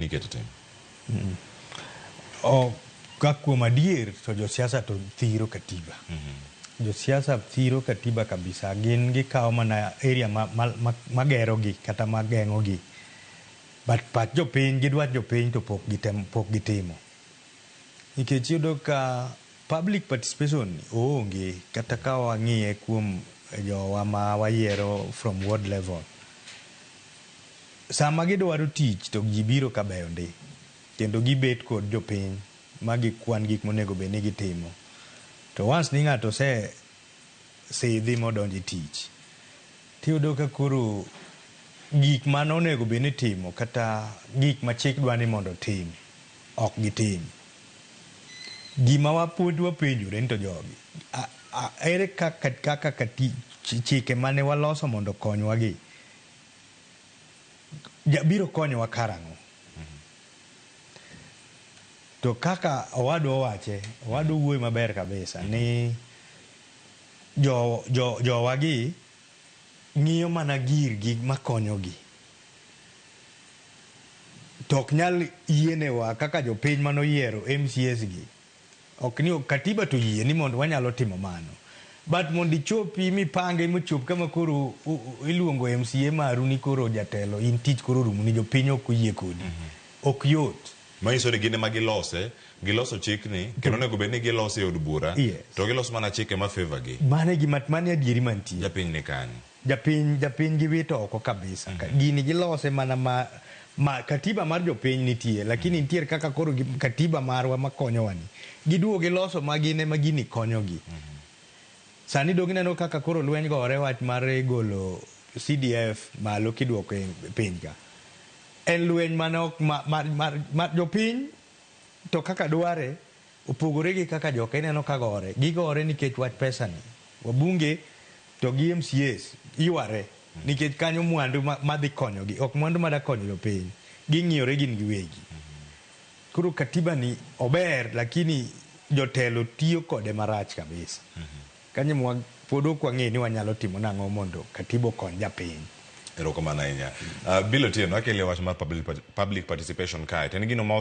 Niketo tim. Kuom adier to josiasa to thiro katiba. Josiasa thiro katiba kabisa. Gin gikawo mana area magero gi kata mageng'o gi. But pach jopiny gidwa jopiny to pok gitimo. Nikech yudo ka public participation oonge kata ka wang'iye kuom jowa ma wayiero from ward level. Sama gidwaro tich to ji biro ka beyo ndi. Kendo gibet kod jopiny ma gikwan gik monego bed ni gitimo. To once ni ng'ato sidhi modonjo tich, tiyudo ka koro gik mane onego bed ni timo kata gik ma chik dwa ni mondo tim ok gitim. Gima wapenjore ni to jogi ere kaka chike mane waloso mondo konywa gi biro konyowa karang'o. To kaka owadwa owache, owadwa wuoyo maber kabisa ni jowa gi ng'iyo mana girgi makonyogi. To ok nyal yienewa kaka jopiny manoyiero MCS gi. Ok ni katiba to yie ni mondo wanyalo timo mano. But mondo ichopi mipange mochop kama koro iluongo MCA maru ni koro jatelo in tich koro rumo ni jopiny ok oyie kodi. Ok yot. Manyiso ni gine ma giloso chik ni kendo onego bed ni gilose od bura to giloso mana chike ma favor gi. Mane adieri mantie. Japiny ni kani. Japiny giwito oko kabisa. Gini gilose mana katiba mar jopiny nitie lakini nitiere kaka koro katiba marwa makonyowa ni. Giduo giloso magine magini konyogi. Sani dog neno kaka koro lweny gore wach mar golo CDF malo kiduoko e piny ka. En lweny manok mar jopiny to kaka dware opogore gi kaka joka ineno ka gore. Gigore nikech wach pesa ni. Wabunge to gi MCS yware nikech kanyo mwandu madhi konyogi. Ok mwandu mada konyo jopiny. Ging'iyore gin giwegi. Koro katiba ni ober lakini jotelo tiyo kode marach kabisa. Kanyo pod ok wang'e ni wanyalo timo nang'o mondo katiba okony japiny. Erokamano ahinya. Bilo tieno akele wach mar public participation kae. To en gino ma